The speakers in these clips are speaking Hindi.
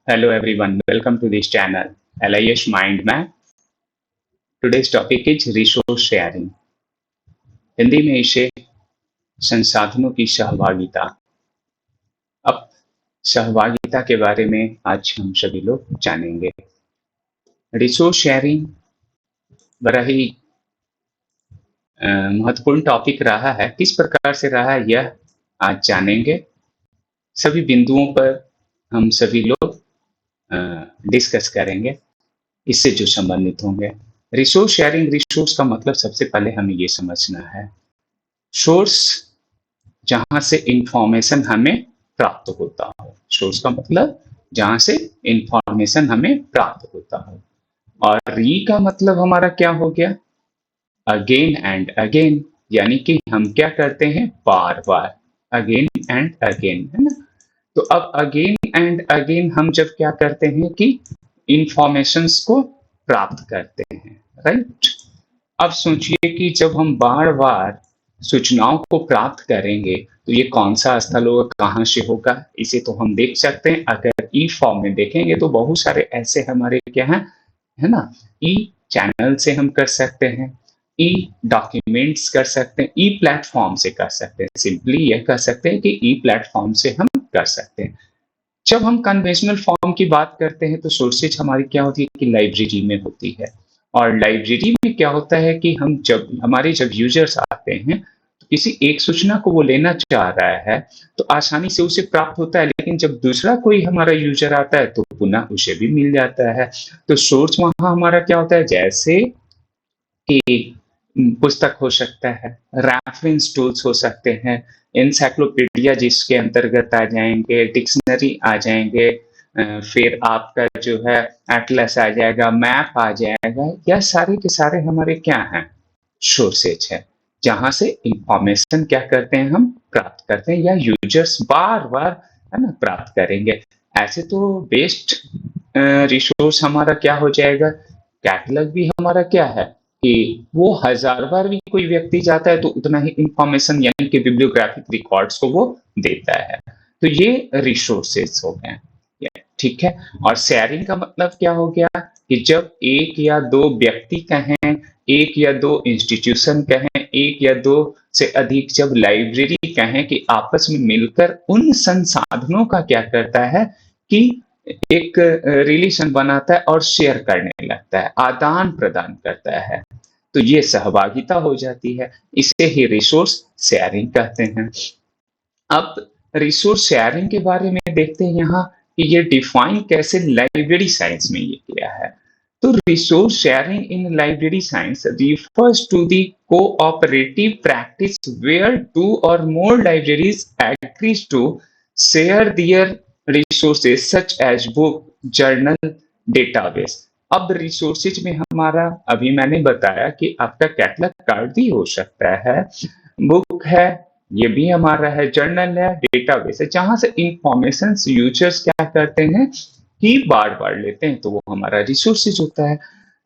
Hello everyone, welcome to this channel LIS Mind Map. Today's topic is resource sharing. Hindi में इसे संसाधनों की सहभागिता। अब सहभागिता के बारे में आज हम सभी लोग जानेंगे। रिसोर्स शेयरिंग बड़ा ही महत्वपूर्ण टॉपिक रहा है। किस प्रकार से रहा है यह आज जानेंगे। सभी बिंदुओं पर हम सभी लोग डिस्कस करेंगे, इससे जो संबंधित होंगे। रिसोर्स शेयरिंग, रिसोर्स का मतलब सबसे पहले हमें ये समझना है, सोर्स जहां से इंफॉर्मेशन हमें प्राप्त होता हो। सोर्स का मतलब जहां से इंफॉर्मेशन हमें प्राप्त होता हो। और री का मतलब हमारा क्या हो गया, अगेन एंड अगेन, यानी कि हम क्या करते हैं, बार बार, अगेन एंड अगेन, है ना। तो अब अगेन एंड अगेन हम जब क्या करते हैं कि इंफॉर्मेशंस को प्राप्त करते हैं, राइट। अब सोचिए कि जब हम बार बार सूचनाओं को प्राप्त करेंगे तो ये कौन सा स्थल होगा, कहाँ से होगा, इसे तो हम देख सकते हैं। अगर ई फॉर्म में देखेंगे तो बहुत सारे ऐसे हमारे क्या है ना, ई चैनल से हम कर सकते हैं, ई डॉक्यूमेंट्स कर सकते हैं, ई प्लेटफॉर्म से कर सकते हैं। सिंपली यह कर सकते हैं कि ई प्लेटफॉर्म से हम कर सकते हैं। जब हम कन्वेंशनल फॉर्म की बात करते हैं तो सोर्सेज हमारी क्या होती है कि लाइब्रेरी में होती है। और लाइब्रेरी में क्या होता है कि हम जब यूजर्स आते हैं तो किसी एक सूचना को वो लेना चाह रहा है तो आसानी से उसे प्राप्त होता है, लेकिन जब दूसरा कोई हमारा यूजर आता है तो पुनः उसे भी मिल जाता है। तो सोर्स वहां हमारा क्या होता है, जैसे कि पुस्तक हो सकता है, रेफरेंस टूल्स हो सकते हैं, एनसाइक्लोपीडिया जिसके अंतर्गत आ जाएंगे, डिक्शनरी आ जाएंगे, फिर आपका जो है एटलस आ जाएगा, मैप आ जाएगा। यह सारे के सारे हमारे क्या हैं, सोर्सेज है, जहां से इंफॉर्मेशन क्या करते हैं, हम प्राप्त करते हैं या यूजर्स बार बार, है ना, प्राप्त करेंगे। ऐसे तो बेस्ट रिसोर्स हमारा क्या हो जाएगा, कैटलॉग भी हमारा क्या है कि वो 1000 बार भी कोई व्यक्ति जाता है तो उतना ही इंफॉर्मेशन यानी कि बिब्लियोग्राफिक रिकॉर्ड्स को वो देता है। तो ये रिसोर्सेज हो गए, ठीक है। और शेयरिंग का मतलब क्या हो गया कि जब एक या दो व्यक्ति कहें, एक या दो इंस्टीट्यूशन कहें, एक या दो से अधिक जब लाइब्रेरी कहें कि आपस में मिलकर उन संसाधनों का क्या करता है कि एक रिलेशन बनाता है और शेयर करने लगता है, आदान प्रदान करता है, तो ये सहभागिता हो जाती है। इसे ही रिसोर्स शेयरिंग कहते हैं। अब रिसोर्स शेयरिंग के बारे में देखते हैं यहाँ कि ये डिफाइन कैसे लाइब्रेरी साइंस में ये किया है। तो resource sharing in library science refers to the cooperative practice where two or more libraries agrees to share their resources such as book, journal, database। अब रिसोर्सेज में हमारा, अभी मैंने बताया कि आपका कैटलॉग कार्ड भी हो सकता है, बुक है, ये भी हमारा है, जर्नल है, डेटाबेस है, जहां से इंफॉर्मेशन यूजर्स क्या करते हैं कि बार बार लेते हैं, तो वो हमारा रिसोर्सेज होता है।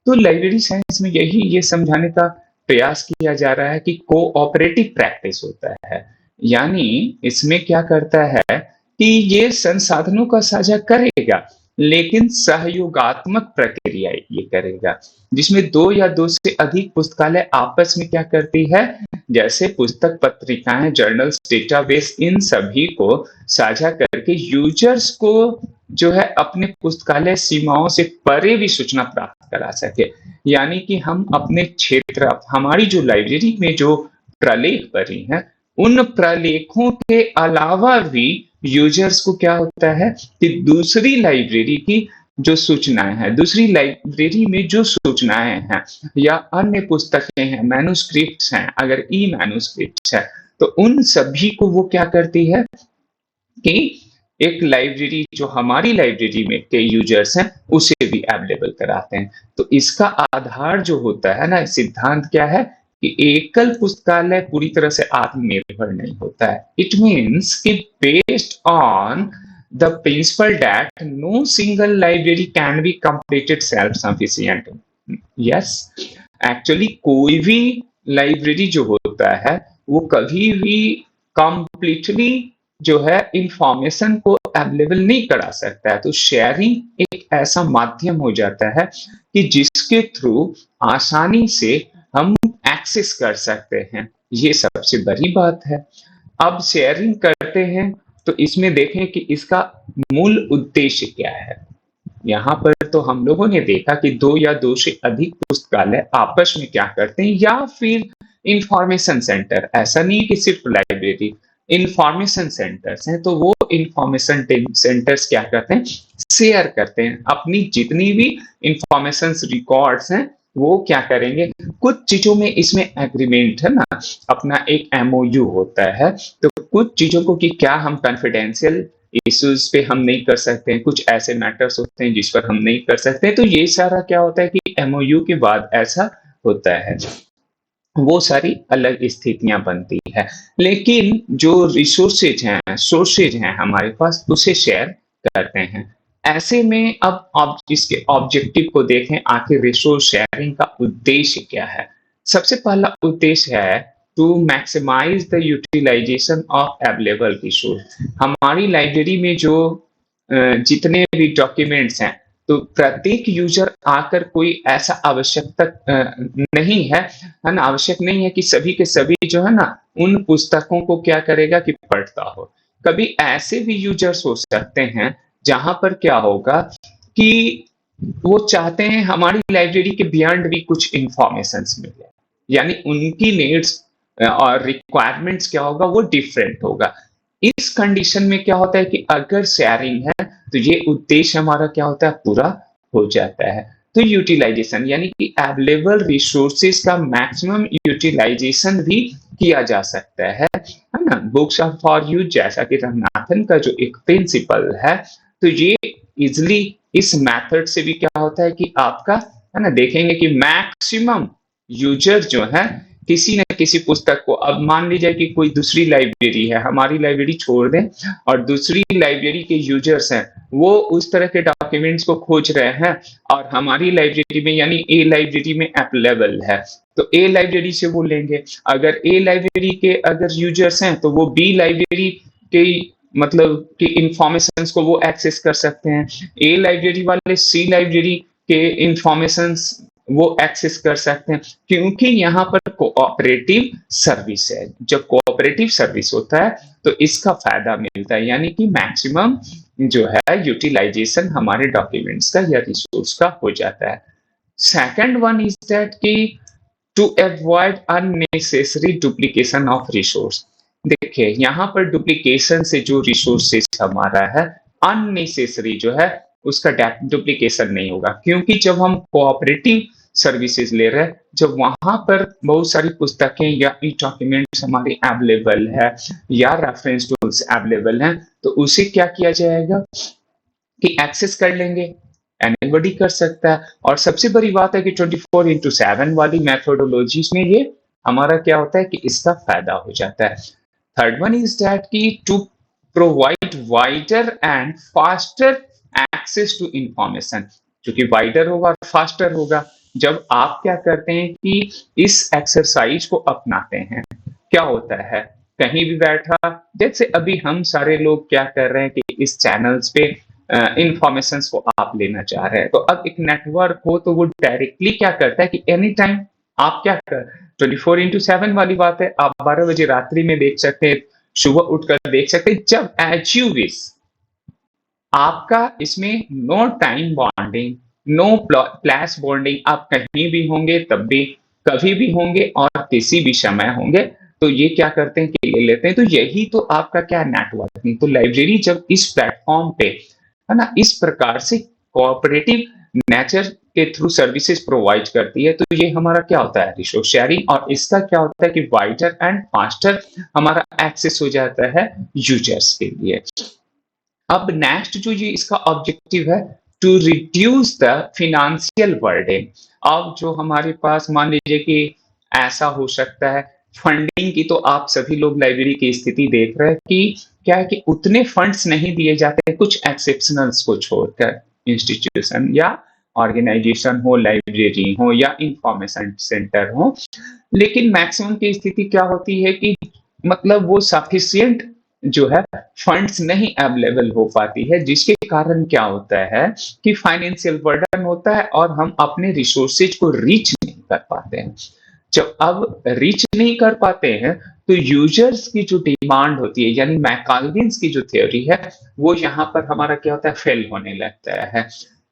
तो लाइब्रेरी साइंस में यही ये समझाने का प्रयास किया जा रहा है कि कोऑपरेटिव प्रैक्टिस होता है, यानी इसमें क्या करता है कि ये संसाधनों का साझा करेगा लेकिन सहयोगात्मक प्रक्रिया ये करेगा, जिसमें दो या दो से अधिक पुस्तकालय आपस में क्या करती है, जैसे पुस्तक, पत्रिकाएं, जर्नल्स, डेटाबेस, इन सभी को साझा करके यूजर्स को जो है अपने पुस्तकालय सीमाओं से परे भी सूचना प्राप्त करा सके। यानी कि हम अपने क्षेत्र, हमारी जो लाइब्रेरी में जो प्रलेख बनी है, उन प्रलेखों के अलावा भी यूजर्स को क्या होता है कि दूसरी लाइब्रेरी की जो सूचनाएं हैं, दूसरी लाइब्रेरी में जो सूचनाएं हैं या अन्य पुस्तकें हैं, मैन्युस्क्रिप्ट्स हैं, अगर ई मैन्युस्क्रिप्ट्स है तो उन सभी को वो क्या करती है कि एक लाइब्रेरी जो हमारी लाइब्रेरी में के यूजर्स हैं उसे भी अवेलेबल कराते हैं। तो इसका आधार जो होता है ना, सिद्धांत क्या है कि एकल पुस्तकालय पूरी तरह से आत्मनिर्भर नहीं होता है। इट मीन्स कि based on the principle that no single library can be completed self sufficient। yes, actually कोई भी लाइब्रेरी जो होता है वो कभी भी कंप्लीटली जो है इंफॉर्मेशन को अवेलेबल नहीं करा सकता है। तो शेयरिंग एक ऐसा माध्यम हो जाता है कि जिसके थ्रू आसानी से हम एक्सेस कर सकते हैं। ये सबसे बड़ी बात है। अब शेयरिंग करते हैं तो इसमें देखें कि इसका मूल उद्देश्य क्या है। यहाँ पर तो हम लोगों ने देखा कि 2 या 2 से अधिक पुस्तकालय आपस में क्या करते हैं, या फिर इंफॉर्मेशन सेंटर, ऐसा नहीं है कि सिर्फ लाइब्रेरी, इंफॉर्मेशन सेंटर्स हैं, तो वो इंफॉर्मेशन सेंटर्स क्या करते हैं, शेयर करते हैं अपनी जितनी भी इंफॉर्मेशन रिकॉर्ड्स हैं, वो क्या करेंगे, कुछ चीजों में इसमें एग्रीमेंट है ना, अपना एक एमओयू होता है, तो कुछ चीजों को कि क्या हम कॉन्फिडेंशियल इश्यूज पे हम नहीं कर सकते हैं, कुछ ऐसे मैटर्स होते हैं जिस पर हम नहीं कर सकते हैं, तो ये सारा क्या होता है कि एमओयू के बाद ऐसा होता है, वो सारी अलग स्थितियां बनती है। लेकिन जो रिसोर्सेज हैं, सोर्सेज हैं हमारे पास, उसे शेयर करते हैं। ऐसे में अब इसके ऑब्जेक्टिव को देखें, आखिर रिसोर्स शेयरिंग का उद्देश्य क्या है। सबसे पहला उद्देश्य है to maximize the utilization of available resource. हमारी लाइब्रेरी में जो जितने भी डॉक्यूमेंट्स हैं, तो प्रत्येक यूजर आकर कोई ऐसा आवश्यकता नहीं है, है ना, आवश्यक नहीं है कि सभी के सभी जो है ना उन पुस्तकों को क्या करेगा कि पढ़ता हो। कभी ऐसे भी यूजर्स हो सकते हैं जहां पर क्या होगा कि वो चाहते हैं हमारी लाइब्रेरी के बियॉन्ड भी कुछ इंफॉर्मेशंस मिले, यानी उनकी नीड्स और रिक्वायरमेंट्स क्या होगा, वो डिफरेंट होगा। इस कंडीशन में क्या होता है कि अगर शेयरिंग है तो ये उद्देश्य हमारा क्या होता है, पूरा हो जाता है। तो यूटिलाइजेशन यानी कि अवेलेबल रिसोर्सेज का मैक्सिमम यूटिलाइजेशन भी किया जा सकता है ना। बुक्स आर फॉर यूज, जैसा कि रंगनाथन का जो एक प्रिंसिपल है, तो ये इजिली इस मेथड से भी क्या होता है कि आपका, है ना, देखेंगे कि मैक्सिमम यूजर जो है किसी न किसी पुस्तक को, अब मान लीजिए कि कोई दूसरी लाइब्रेरी है, हमारी लाइब्रेरी छोड़ दें, और दूसरी लाइब्रेरी के यूजर्स हैं, वो उस तरह के डॉक्यूमेंट्स को खोज रहे हैं, और हमारी लाइब्रेरी में यानी ए लाइब्रेरी में अवेलेबल है, तो ए लाइब्रेरी से वो लेंगे। अगर ए लाइब्रेरी के अगर यूजर्स हैं तो वो बी लाइब्रेरी के मतलब कि इंफॉर्मेशंस को वो एक्सेस कर सकते हैं, ए लाइब्रेरी वाले सी लाइब्रेरी के इंफॉर्मेशंस वो एक्सेस कर सकते हैं, क्योंकि यहाँ पर कोऑपरेटिव सर्विस है। जब कोऑपरेटिव सर्विस होता है तो इसका फायदा मिलता है, यानी कि मैक्सिमम जो है यूटिलाइजेशन हमारे डॉक्यूमेंट्स का या रिसोर्स का हो जाता है। सेकंड वन इज दैट कि to avoid unnecessary duplication of resource. देखिए यहाँ पर डुप्लीकेशन से जो रिसोर्सेज हमारा है, अननेसेसरी जो है उसका डुप्लीकेशन नहीं होगा, क्योंकि जब हम कोऑपरेटिव सर्विसेज ले रहे हैं, जब वहां पर बहुत सारी पुस्तकें या ई डॉक्यूमेंट्स हमारे अवेलेबल है या रेफरेंस टूल्स अवेलेबल हैं, तो उसे क्या किया जाएगा कि एक्सेस कर लेंगे, एनीबॉडी कर सकता है। और सबसे बड़ी बात है कि 24/7 वाली मेथोडोलॉजीज में ये हमारा क्या होता है कि इसका फायदा हो जाता है। थर्ड वन इज दैट कि to provide wider and faster access to information, जो कि वाइडर होगा और फास्टर होगा जब आप क्या करते हैं कि इस एक्सरसाइज को अपनाते हैं। क्या होता है, कहीं भी बैठा, जैसे अभी हम सारे लोग क्या कर रहे हैं कि इस चैनल्स पे इंफॉर्मेशन को आप लेना चाह रहे हैं, तो अब एक नेटवर्क हो तो वो डायरेक्टली क्या करता है कि एनी टाइम आप क्या कर, 24/7 वाली बात है, आप 12 बजे रात्रि में देख सकते हैं, सुबह उठकर देख सकते हैं, जब एज यू विश। आपका इसमें no time bonding, no place bonding, आप कहीं भी होंगे तब भी, कभी भी होंगे और किसी भी समय होंगे, तो ये क्या करते हैं कि ले लेते हैं। तो यही तो आपका क्या नेटवर्किंग। तो लाइब्रेरी जब इस प्लेटफॉर्म पे, है ना, इस प्रकार से कोऑपरेटिव नेचर के थ्रू सर्विसेज प्रोवाइड करती है, तो ये हमारा क्या होता है, रिसोर्स शेयरिंग, और इसका क्या होता है कि वाइडर एंड फास्टर हमारा एक्सेस हो जाता है यूजर्स के लिए। अब नेक्स्ट जो ये इसका ऑब्जेक्टिव है, to reduce the financial burden. अब जो हमारे पास मान लीजिए कि ऐसा हो सकता है, फंडिंग की तो आप सभी लोग लाइब्रेरी की स्थिति देख रहे हैं कि क्या है कि उतने फंड्स नहीं दिए जाते हैं, कुछ एक्सेप्शनल्स को छोड़कर, इंस्टीट्यूशन या ऑर्गेनाइजेशन हो, लाइब्रेरी हो या इंफॉर्मेशन सेंटर हो। लेकिन मैक्सिमम की स्थिति क्या होती है कि मतलब वो सफिशिएंट जो है फंड्स नहीं अवेलेबल हो पाती है, जिसके कारण क्या होता है कि फाइनेंशियल बर्डन होता है और हम अपने रिसोर्सेज को रीच नहीं कर पाते हैं। जब अब रीच नहीं कर पाते हैं, तो यूजर्स की जो डिमांड होती है, यानी मैकआल्किन्स की जो थ्योरी है, वो यहाँ पर हमारा क्या होता है, फेल होने लगता है।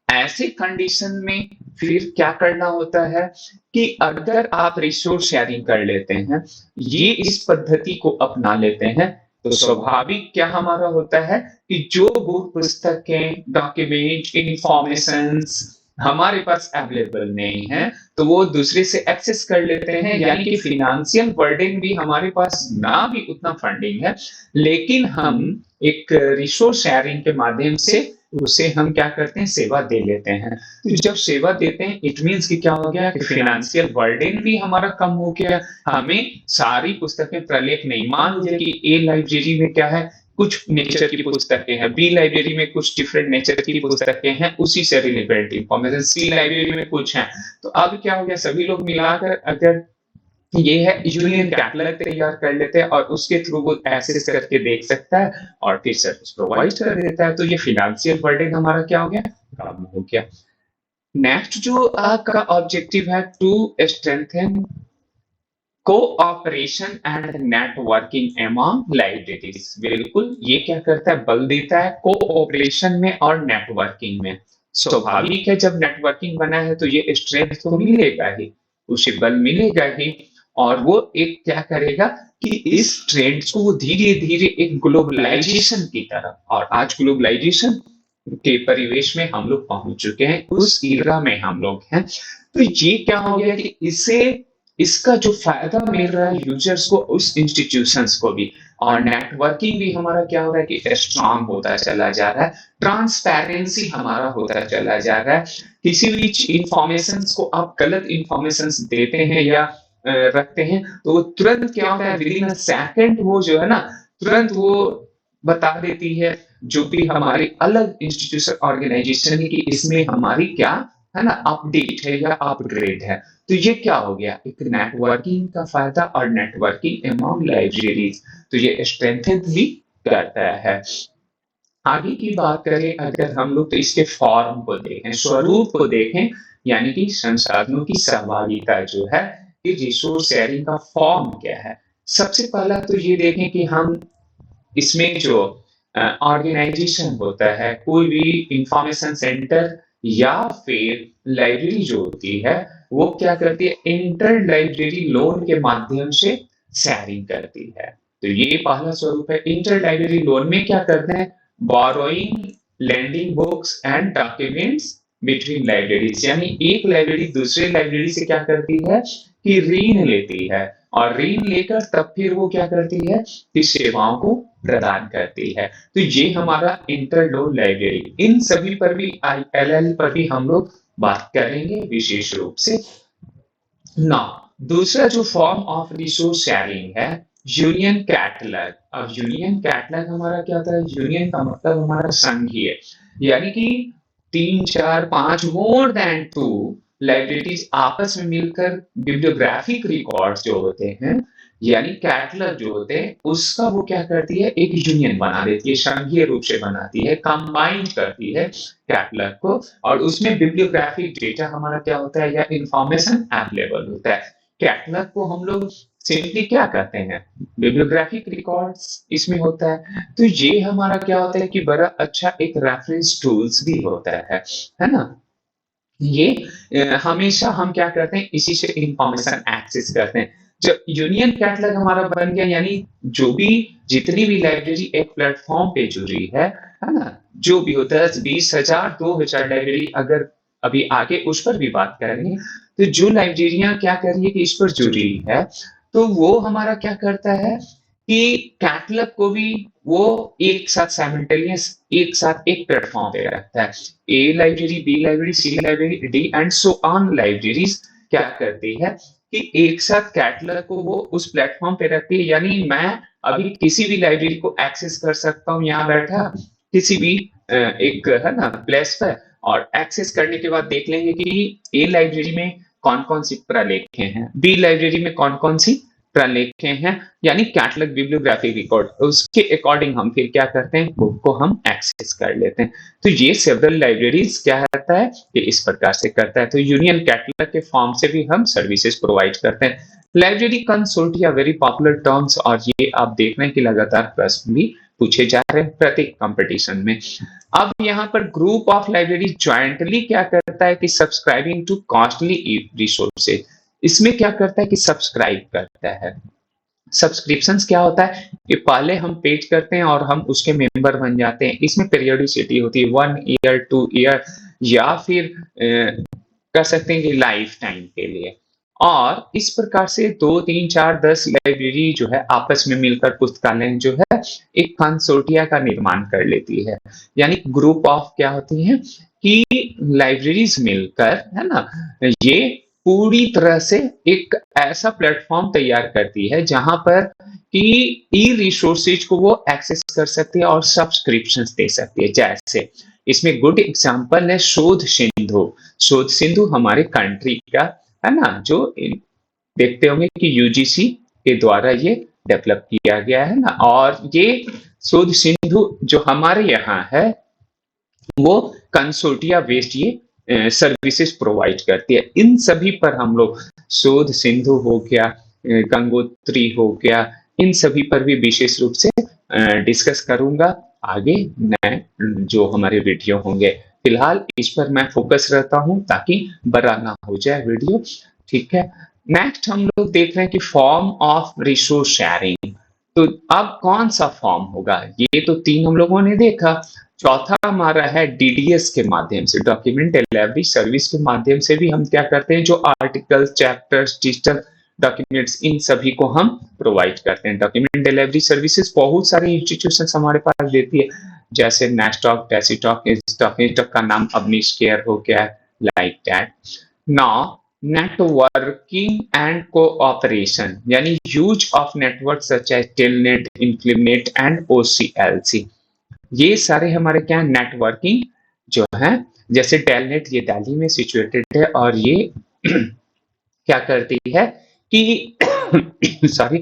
ऐसे कंडीशन में फिर क्या करना होता है कि अगर आप रिसोर्स शेयरिंग कर लेते हैं, ये इस पद्धति को अपना लेते हैं, तो स्वाभाविक क्या हमारा होता है कि जो बुक पुस्तकें, डॉक्यूमेंट, इंफॉर्मेशंस हमारे पास अवेलेबल नहीं है, तो वो दूसरे से एक्सेस कर लेते हैं, यानी कि फिनेंशियल बर्डन भी हमारे पास ना भी उतना फंडिंग है, लेकिन हम एक रिसोर्स शेयरिंग के माध्यम से उसे हम क्या करते हैं, सेवा दे लेते हैं। तो जब सेवा देते हैं, इट मीन्स कि क्या हो गया कि फिनेंशियल बर्डन भी हमारा कम हो गया। हमें सारी पुस्तकें प्रलेख नहीं, मान लीजिए कि ए लाइब्रेरी में क्या है, कुछ नेचर की पुस्तकें हैं, बी लाइब्रेरी में कुछ डिफरेंट नेचर की पुस्तकें हैं, उसी से रिलेटेड इंफॉर्मेशन, सी लाइब्रेरी में कुछ है। तो अब क्या हो गया, सभी लोग मिलाकर अगर ये है यूनियन कैटलॉग तैयार कर लेते हैं और उसके थ्रू वो एक्सेस करके देख सकता है और फिर सर्विस प्रोवाइड कर देता है। तो ये फिनेंशियल बर्डन हमारा क्या हो गया, कम हो गया। नेक्स्ट जो आपका ऑब्जेक्टिव है, to strengthen cooperation and networking among libraries. बिल्कुल, ये क्या करता है, बल देता है कोऑपरेशन में और नेटवर्किंग में। स्वाभाविक है, जब नेटवर्किंग बना है तो ये स्ट्रेंथ तो मिलेगा ही, उसे बल मिलेगा ही, और वो एक क्या करेगा कि इस ट्रेंड्स को वो धीरे धीरे एक ग्लोबलाइजेशन की तरफ, और आज ग्लोबलाइजेशन के परिवेश में हम लोग पहुंच चुके हैं, उस इरा में हम लोग हैं। तो ये क्या हो गया कि इसे, इसका जो फायदा मिल रहा है यूजर्स को, उस इंस्टीट्यूशंस को भी, और नेटवर्किंग भी हमारा क्या हो रहा है कि स्ट्रांग होता चला जा रहा है, ट्रांसपेरेंसी हमारा होता चला जा रहा है। किसी भी इंफॉर्मेशन को आप गलत इंफॉर्मेशन देते हैं या रखते हैं, तो वो तुरंत क्या होता है, विद इन अ सेकंड वो जो है ना, तुरंत वो बता देती है जो भी हमारी अलग इंस्टीट्यूशन ऑर्गेनाइजेशन है कि इसमें हमारी क्या है ना, अपडेट है या अपग्रेड है। तो ये क्या हो गया, एक नेटवर्किंग का फायदा, और नेटवर्किंग अमंग लाइब्रेरीज, तो ये स्ट्रेंथन भी करता है। आगे की बात करें अगर हम लोग, तो इसके फॉर्म को देखें, स्वरूप को देखें, यानी कि संसाधनों की सहभागिता जो है, ये रिसोर्स शेयरिंग का फॉर्म क्या है। सबसे पहला तो ये देखें कि हम इसमें जो ऑर्गेनाइजेशन होता है, कोई भी इंफॉर्मेशन सेंटर या फिर लाइब्रेरी जो होती है, वो क्या करती है, इंटर लाइब्रेरी लोन के माध्यम से शेयरिंग करती है। तो ये पहला स्वरूप है। इंटर लाइब्रेरी लोन में क्या करते हैं, borrowing, lending books and documents between libraries, यानी एक लाइब्रेरी दूसरे लाइब्रेरी से क्या करती है कि ऋण लेती है, और ऋण लेकर तब फिर वो क्या करती है कि सेवाओं को प्रदान करती है। तो ये हमारा इंटर लोन लाइब्रेरी, इन सभी पर भी, ILL पर भी हम लोग बात करेंगे विशेष रूप से। ना, दूसरा जो फॉर्म ऑफ रिसोर्स शेयरिंग है, यूनियन कैटलॉग। अब यूनियन कैटलॉग हमारा क्या होता है, यूनियन का मतलब हमारा संघीय, यानी कि 3, 4, 5 मोर देन 2 लाइब्रेरीज आपस में मिलकर बिब्लियोग्राफिक रिकॉर्ड्स जो होते हैं, यानी कैटलॉग जो होते हैं, उसका वो क्या करती है, एक यूनियन बना देती है, संघीय रूप से बनाती है, कंबाइन करती है कैटलॉग को, और उसमें बिब्लियोग्राफिक डेटा हमारा क्या होता है, या इंफॉर्मेशन अवेलेबल होता है। कैटलॉग को हम लोग सिंपली क्या कहते हैं, बिब्लियोग्राफिक रिकॉर्ड्स इसमें होता है। तो ये हमारा क्या होता है कि बड़ा अच्छा एक रेफरेंस टूल्स भी होता है ना। ये हमेशा हम क्या करते हैं, इसी से इंफॉर्मेशन एक्सेस करते हैं। जब यूनियन कैटलॉग हमारा बन गया, यानी जो भी, जितनी भी लाइब्रेरी एक प्लेटफॉर्म पे जुड़ी है ना, जो भी हो 10, 20 हजार, 2000 लाइब्रेरी, अगर अभी आगे उस पर भी बात करेंगे, तो जो लाइब्रेरियां क्या कर रही है कि इस पर जुड़ी है, तो वो हमारा क्या करता है कि कैटलॉग को भी वो एक साथ साइमल्टेनियस, एक साथ एक प्लेटफॉर्म पे रखता है। A library, B library, C library, D and so on libraries क्या करती है कि एक साथ कैटलॉग को वो उस प्लेटफॉर्म पे रखती है, यानी मैं अभी किसी भी लाइब्रेरी को एक्सेस कर सकता हूँ यहाँ बैठा, किसी भी एक है ना प्लेस पर, और एक्सेस करने के बाद देख लेंगे कि ए लाइब्रेरी में कौन कौन सी प्रलेखें हैं, बी लाइब्रेरी में कौन कौन सी प्रलेखे हैं, यानी कैटलॉग बिब्लियोग्राफी रिकॉर्ड, उसके अकॉर्डिंग हम फिर क्या करते हैं, बुक को हम एक्सेस कर लेते हैं। तो ये सेवरल लाइब्रेरीज क्या रहता है, ये इस प्रकार से करता है। तो यूनियन कैटलॉग के फॉर्म से भी हम सर्विसेज प्रोवाइड करते हैं। Library consortia very popular terms, और ये आप देख रहे हैं कि लगातार प्रश्न भी पूछे जा रहे हैं प्रत्येक कंपटीशन में। अब यहाँ पर ग्रुप ऑफ लाइब्रेरी ज्वाइंटली क्या करता है कि सब्सक्राइबिंग टू कॉस्टली रिसोर्सेज, इसमें क्या करता है कि सब्सक्राइब करता है। सब्सक्रिप्शंस क्या होता है कि पहले हम पेज करते हैं और हम उसके मेंबर बन जाते हैं। इसमें पीरियोडिसिटी होती है 1 ईयर 2 ईयर, या फिर कर सकते हैं कि लाइफ टाइम के लिए। और इस प्रकार से 2 3 4 10 लाइब्रेरी जो है आपस में मिलकर पुस्तकालय जो है एक कंसोर्टिया का निर्माण कर लेती है, यानी ग्रुप ऑफ क्या होती है कि लाइब्रेरीज मिलकर, है ना, ये पूरी तरह से एक ऐसा प्लेटफॉर्म तैयार करती है जहां पर कि ई रिसोर्सेज को वो एक्सेस कर सकती है और सब्सक्रिप्शंस दे सकती है। जैसे इसमें गुड एग्जांपल है शोध सिंधु। शोध सिंधु हमारे कंट्री का, है ना, जो देखते होंगे कि यूजीसी के द्वारा ये डेवलप किया गया है ना, और ये शोध सिंधु जो हमारे यहाँ है वो कंसोर्टिया बेस्ड ये सर्विसेज प्रोवाइड करती है। इन सभी पर हम लोग, शोध सिंधु हो गया, गंगोत्री हो गया, इन सभी पर भी विशेष रूप से डिस्कस करूंगा आगे नए जो हमारे वीडियो होंगे। फिलहाल इस पर मैं फोकस रहता हूं ताकि बड़ा ना हो जाए वीडियो, ठीक है। नेक्स्ट हम लोग देख रहे हैं कि फॉर्म ऑफ रिसोर्स शेयरिंग। तो अब कौन सा फॉर्म होगा, ये तो 3 हम लोगों ने देखा। चौथा हमारा है डीडीएस के माध्यम से, डॉक्यूमेंट डिलीवरी सर्विस के माध्यम से भी हम क्या करते हैं, जो आर्टिकल्स, चैप्टर्स, डिजिटल डॉक्यूमेंट्स, इन सभी को हम प्रोवाइड करते हैं। डॉक्यूमेंट डिलीवरी सर्विसेज बहुत सारे इंस्टीट्यूशन हमारे पास देती है, जैसे नेस्टॉक, डेसीटॉक, इंस्टॉक का नाम अवनीश केयर हो गया, like that. Now networking and cooperation, यानी use of network such as telnet, INFLIBNET and OCLC, ये सारे हमारे क्या नेटवर्किंग जो है, जैसे टेलनेट ये दिल्ली में सिचुएटेड है और ये क्या करती है कि सॉरी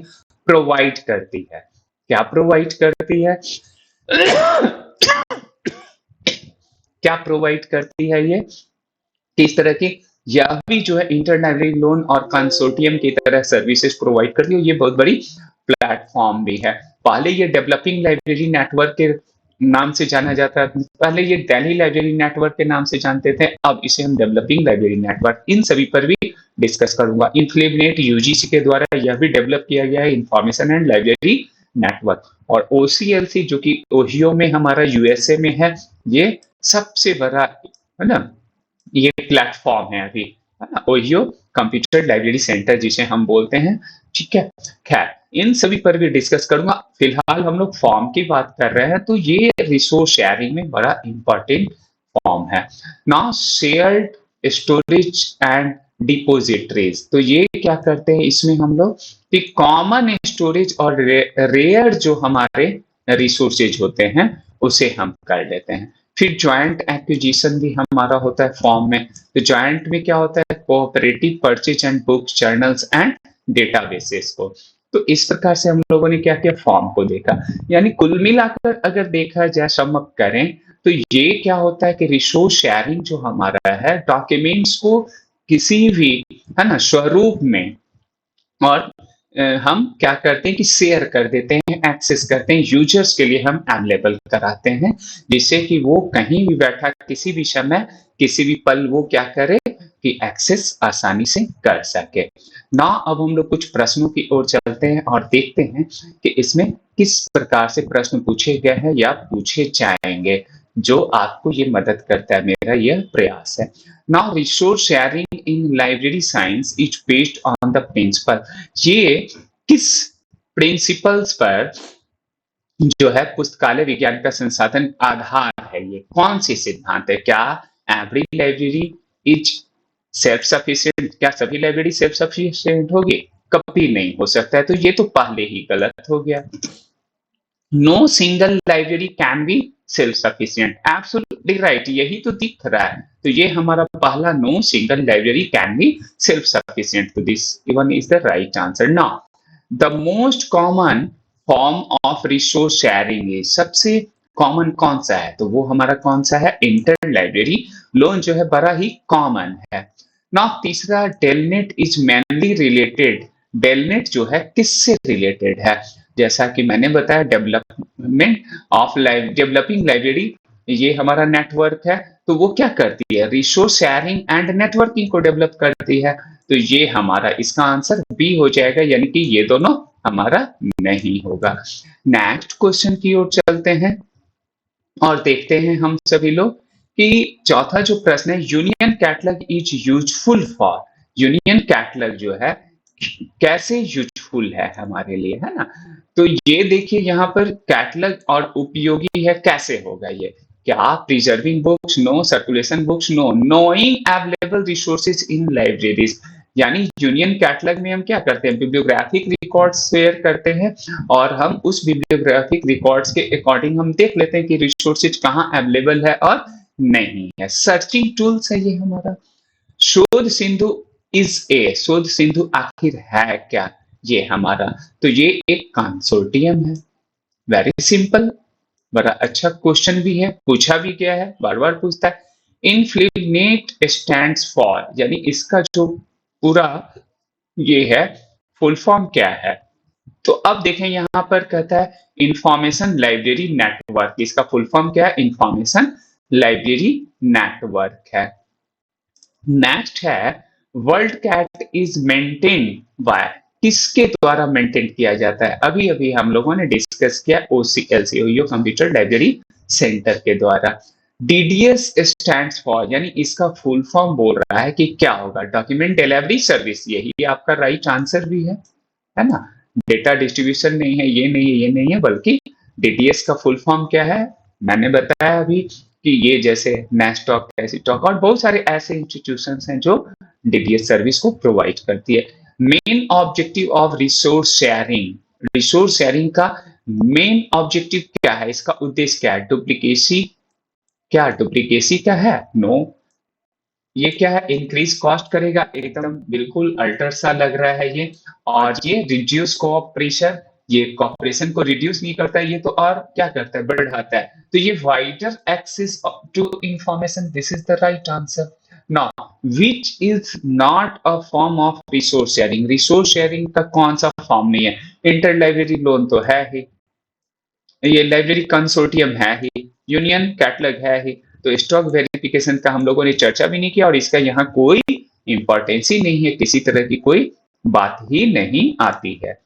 प्रोवाइड करती है, क्या प्रोवाइड करती है क्या प्रोवाइड करती है ये, किस तरह की, यह भी जो है इंटरनेशनल लोन और कंसोर्टियम की तरह सर्विसेज प्रोवाइड करती है। ये बहुत बड़ी प्लेटफॉर्म भी है। पहले ये डेवलपिंग लाइब्रेरी नेटवर्क के नाम से जाना जाता है, पहले ये दिल्ली लाइब्रेरी नेटवर्क के नाम से जानते थे, अब इसे हम डेवलपिंग लाइब्रेरी नेटवर्क, इन सभी पर भी डिस्कस करूंगा। इन्फ्लेबनेट यूजीसी के द्वारा यह भी डेवलप किया गया है, इंफॉर्मेशन एंड लाइब्रेरी नेटवर्क। और ओसीएलसी जो कि ओहियो में हमारा यूएसए में है, ये सबसे बड़ा, है ना, ये प्लेटफॉर्म है अभी, है ना, ओहियो कंप्यूटर लाइब्रेरी सेंटर जिसे हम बोलते हैं, ठीक है। खैर इन सभी पर भी डिस्कस करूंगा। फिलहाल हम लोग फॉर्म की बात कर रहे हैं, तो ये रिसोर्स शेयरिंग में बड़ा इंपॉर्टेंट फॉर्म है। नाउ शेयर्ड स्टोरेज एंड डिपोजिटरीज, तो ये क्या करते हैं इसमें हम लोग कि कॉमन स्टोरेज और रेयर जो हमारे रिसोर्सेज होते हैं उसे हम कर लेते हैं। फिर ज्वाइंट एक्विजिशन भी हमारा होता है फॉर्म में। तो ज्वाइंट में क्या होता है, cooperative purchase and books, journals and databases को। तो इस प्रकार से हम लोगों ने क्या किया, फॉर्म को देखा। यानी कुल मिलाकर अगर देखा जाए, सम अप करें, तो ये क्या होता है कि रिसोर्स शेयरिंग जो हमारा है, डॉक्यूमेंट्स को किसी भी, है ना, स्वरूप में, और हम क्या करते हैं कि शेयर कर देते हैं, एक्सेस करते हैं, यूजर्स के लिए हम अवेलेबल कराते हैं, जिससे कि वो कहीं भी बैठा किसी भी समय किसी भी पल वो क्या करे कि एक्सेस आसानी से कर सके ना। अब हम लोग कुछ प्रश्नों की ओर चलते हैं और देखते हैं कि इसमें किस प्रकार से प्रश्न पूछे गए हैं या पूछे जाएंगे, जो आपको ये मदद करता है, मेरा यह प्रयास है। Now resource sharing in library science is based on the principle, ये किस प्रिंसिपल्स पर जो है पुस्तकालय विज्ञान का संसाधन आधार है, ये कौन सी सिद्धांत है। क्या every library is self sufficient, क्या सभी लाइब्रेरी सेल्फ सफिशिएंट होगी, कभी नहीं हो सकता है, तो ये तो पहले ही गलत हो गया। No single library can be self sufficient, absolutely right, यही तो दिख रहा है। तो ये हमारा पहला, no single library can be self sufficient, तो this one is the right answer. Now the most common form of resource sharing is, सबसे कॉमन कौन सा है? तो वो हमारा कौन सा है? इंटर लाइब्रेरी लोन जो है बड़ा ही कॉमन है। ना तीसरा, DELNET is mainly related, DELNET जो है किससे रिलेटेड है? जैसा कि मैंने बताया, डेवलपमेंट ऑफ डेवलपिंग लाइब्रेरी, ये हमारा नेटवर्क है, तो वो क्या करती है? रिसोर्स शेयरिंग एंड नेटवर्किंग को डेवलप करती है। तो ये हमारा इसका आंसर बी हो जाएगा, यानी कि ये दोनों हमारा नहीं होगा। नेक्स्ट क्वेश्चन की ओर चलते हैं और देखते हैं हम सभी लोग कि चौथा जो प्रश्न है, union catalogue is useful for, union catalogue जो है कैसे यूजफुल है हमारे लिए, है ना? तो ये देखिए यहाँ पर कैटलॉग और उपयोगी है, कैसे होगा ये? क्या preserving books? No. Circulation books? No. Knowing available resources in libraries, यानी यूनियन कैटलॉग में हम क्या करते हैं? बिब्लियोग्राफिक रिकॉर्ड्स शेयर करते हैं और हम उस बिब्लियोग्राफिक रिकॉर्ड्स के अकॉर्डिंग हम देख लेते हैं कि रिसोर्सेज कहाँ अवेलेबल है और नहीं है। सर्चिंग टूल्स है ये हमारा। शोध सिंधु इज ए, शोध सिंधु आखिर है क्या? ये हमारा, तो ये एक कंसोर्टियम है। वेरी सिंपल, बड़ा अच्छा क्वेश्चन भी है, पूछा भी गया है, बार बार पूछता है। इनफ्लिनेट स्टैंड्स फॉर, यानी इसका जो पूरा ये है फुल फॉर्म क्या है? तो अब देखें यहाँ पर कहता है इंफॉर्मेशन लाइब्रेरी नेटवर्क, इसका फुल फॉर्म क्या है? इंफॉर्मेशन लाइब्रेरी नेटवर्क है। नेक्स्ट है WorldCat is maintained by, किसके द्वारा मेंटेन किया जाता है? अभी अभी हम लोगों ने डिस्कस किया, ओसीएलसी, ओयो कंप्यूटर लाइब्रेरी सेंटर के द्वारा। डीडीएस स्टैंड्स फॉर, यानी इसका फुल फॉर्म बोल रहा है कि क्या होगा? डॉक्यूमेंट डिलीवरी सर्विस, यही आपका राइट आंसर भी है ना? डेटा डिस्ट्रीब्यूशन नहीं है, ये नहीं है, ये नहीं है, बल्कि डीडीएस का फुल फॉर्म क्या है? मैंने बताया अभी कि ये जैसे नेस्टॉक, एसिटॉक और बहुत सारे ऐसे इंस्टीट्यूशंस हैं जो डीडीएस सर्विस को प्रोवाइड करती है। Main objective of resource sharing, resource sharing का मेन ऑब्जेक्टिव क्या है? इसका उद्देश्य क्या है? डुप्लीकेसी, क्या डुप्लीकेसी का है? नो। ये क्या है? इंक्रीज कॉस्ट करेगा, एकदम बिल्कुल अल्टर सा लग रहा है ये। और ये रिड्यूस कोऑपरेशन, ये कॉपरेशन को रिड्यूस नहीं करता है, ये तो और क्या करता है? बढ़ाता है। तो ये wider access to information, this is the right answer. Now which is not a form of resource sharing, resource sharing का कौन सा फॉर्म नहीं है? इंटर लाइब्रेरी लोन तो है ही, ये लाइब्रेरी कंसोर्टियम है ही, यूनियन कैटलॉग है ही, तो स्टॉक वेरिफिकेशन का हम लोगों ने चर्चा भी नहीं किया और इसका यहाँ कोई इंपॉर्टेंस ही नहीं है, किसी तरह की कोई बात ही नहीं आती है।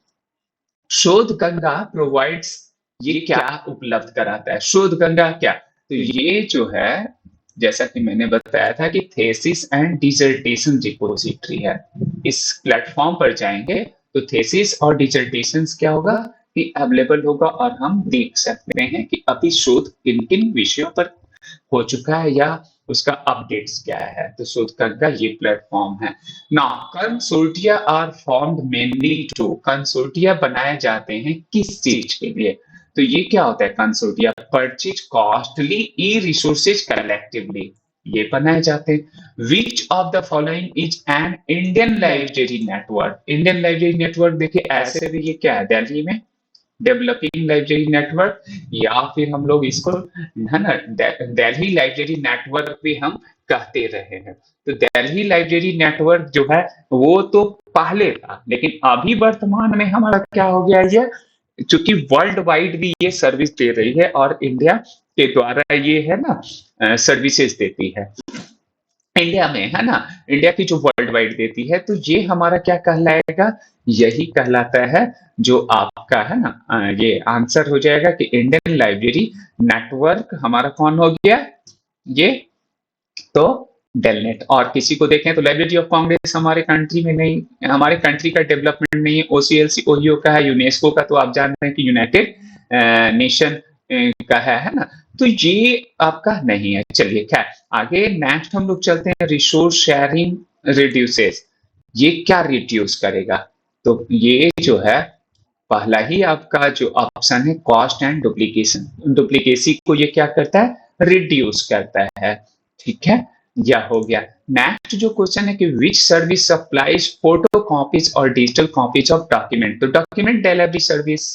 शोध गंगा प्रोवाइड्स, ये क्या उपलब्ध कराता है? शोध गंगा क्या? तो ये जो है, जैसा कि मैंने बताया था कि थेसिस एंड डिसर्टेशन रिपोजिटरी है। इस प्लेटफॉर्म पर जाएंगे तो थेसिस और डिसर्टेशन क्या होगा कि अवेलेबल होगा और हम देख सकते हैं कि अभी शोध किन किन विषयों पर हो चुका है या उसका अपडेट्स क्या है। तो शोधकर्ता का ये प्लेटफॉर्म है। Now consortia are formed mainly to, consortia बनाए जाते हैं किस चीज के लिए? तो ये क्या होता है कंसोर्टिया? परचेज कॉस्टली ई रिसोर्सेज कलेक्टिवली, ये बनाए जाते हैं। Which of the following is an Indian library network? Indian library network देखिए ऐसे भी, ये क्या है? दिल्ली में डेवलपिंग लाइब्रेरी नेटवर्क, या फिर हम लोग इसको है ना दिल्ली लाइब्रेरी नेटवर्क भी हम कहते रहे हैं। तो दिल्ली लाइब्रेरी नेटवर्क जो है वो तो पहले था, लेकिन अभी वर्तमान में हमारा क्या हो गया? ये चूंकि वर्ल्ड वाइड भी ये सर्विस दे रही है और इंडिया के द्वारा ये है ना सर्विसेज देती है इंडिया में, है ना? इंडिया की जो वर्ल्ड वाइड देती है, तो ये हमारा क्या कहलाएगा? यही कहलाता है जो आपका है ना ये आंसर हो जाएगा कि इंडियन लाइब्रेरी नेटवर्क हमारा कौन हो गया? ये तो डेलनेट। और किसी को देखें तो लाइब्रेरी ऑफ कांग्रेस हमारे कंट्री में नहीं, हमारे कंट्री का डेवलपमेंट नहीं है। ओसीएलसी ओहियो का है, यूनेस्को का तो आप जानते हैं कि यूनाइटेड नेशन का है ना? तो ये आपका नहीं है। चलिए खैर, आगे नेक्स्ट हम लोग चलते हैं। रिसोर्स शेयरिंग रिड्यूसेस, ये क्या रिड्यूस करेगा? तो ये जो है पहला ही आपका जो ऑप्शन है कॉस्ट एंड डुप्लीकेशन, डुप्लीकेसी को ये क्या करता है? रिड्यूस करता है। ठीक है, यह हो गया। नेक्स्ट जो क्वेश्चन है कि विच सर्विस सप्लाइज फोटो कॉपीज और डिजिटल कॉपीज ऑफ डॉक्यूमेंट, तो डॉक्यूमेंट डिलीवरी सर्विस,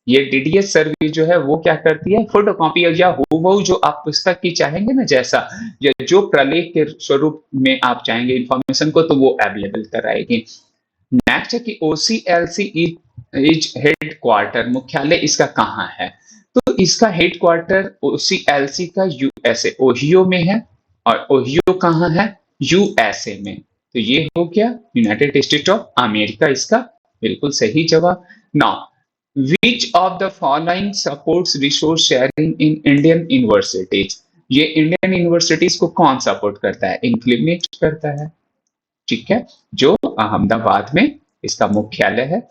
ये डीडीएस सर्विस जो है वो क्या करती है, फोटो कॉपी या हूबहू जो आप पुस्तक की चाहेंगे ना, जैसा या जो प्रलेख के स्वरूप में आप चाहेंगे इंफॉर्मेशन को, तो वो अवेलेबल कराएगी। नेक्स्ट है कि ओसीएलसी इज हेड क्वार्टर, मुख्यालय इसका कहाँ है, तो इसका हेड क्वार्टर ओसीएलसी का यूएसए ओहियो में है, और ओहियो कहाँ है, यूएसए में, तो ये हो गया यूनाइटेड स्टेट ऑफ अमेरिका, इसका बिल्कुल सही जवाब। Now which of the following supports resource sharing in Indian universities, ये इंडियन यूनिवर्सिटीज को कौन सपोर्ट करता है, इंप्लीमेंट करता है, ठीक है, जो अहमदाबाद में इसका मुख्यालय है।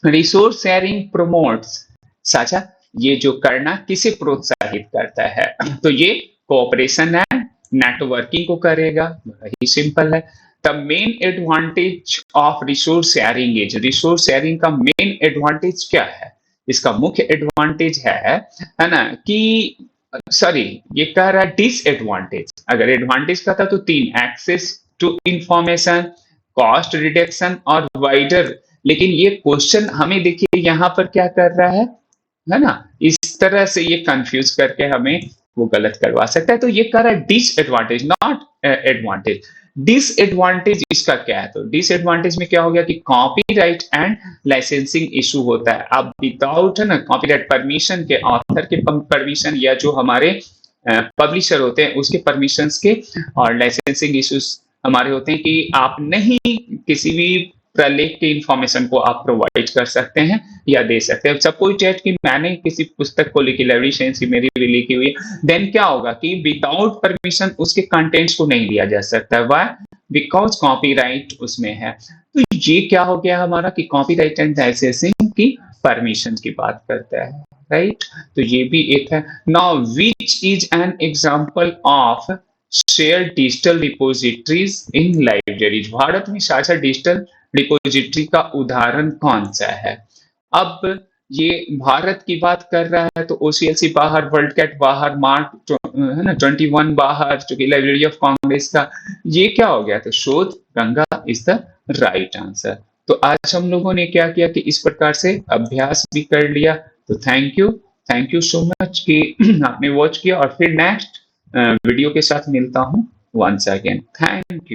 रिसोर्स शेयरिंग प्रमोट्स, साझा ये जो करना किसे प्रोत्साहित करता है, तो ये कोऑपरेशन एंड नेटवर्किंग को करेगा, बड़ा ही सिंपल है। The main advantage of resource sharing is, resource sharing का मेन एडवांटेज क्या है, इसका मुख्य एडवांटेज है ना, कि सॉरी ये कह रहा है डिसएडवांटेज, अगर एडवांटेज का था तो तीन, access to information, cost reduction और वाइडर, लेकिन ये क्वेश्चन हमें देखिए यहाँ पर क्या कर रहा है ना, इस तरह से ये कंफ्यूज करके हमें वो गलत करवा सकता है, तो ये कर रहा है डिसएडवांटेज नॉट एडवांटेज। डिसएडवांटेज इसका क्या है, तो डिसएडवांटेज में क्या हो गया कि कॉपीराइट एंड लाइसेंसिंग इशू होता है, अब विदाउट है ना कॉपीराइट परमिशन के, ऑथर के परमिशन या जो हमारे पब्लिशर होते हैं उसके परमिशंस के, और लाइसेंसिंग इश्यूज हमारे होते हैं कि आप नहीं किसी भी प्रलेख की इंफॉर्मेशन को आप प्रोवाइड कर सकते हैं या दे सकते हैं। सपोज दैट कि मैंने किसी पुस्तक को लिखी, लाइब्रेरी साइंस की मेरी भी लिखी हुई है, देन क्या होगा कि विदाउट परमिशन उसके कंटेंट्स को नहीं लिया जा सकता, व्हाई, बिकॉज कॉपीराइट उसमें है। तो ये क्या हो गया हमारा कि कॉपीराइट एंड लाइसेंसिंग की परमिशन की बात करता है, राइट, तो ये भी एक है। Now which is an example of share digital repositories in libraries, Bharat में साझा डिजिटल रिपोजिटरी का उदाहरण कौन सा है। अब ये भारत की बात कर रहा है तो ओसीएलसी बाहर, वर्ल्ड कैट बाहर, मार्क है ना 21 बाहर, जो कि लाइब्रेरी ऑफ कांग्रेस का, ये क्या हो गया, तो शोध Ganga is the right answer. तो आज हम लोगों ने क्या किया कि इस प्रकार से अभ्यास भी कर लिया, तो थैंक यू सो मच कि आपने वॉच किया, और फिर नेक्स्ट वीडियो के साथ मिलता हूँ वंस अगेन, थैंक यू।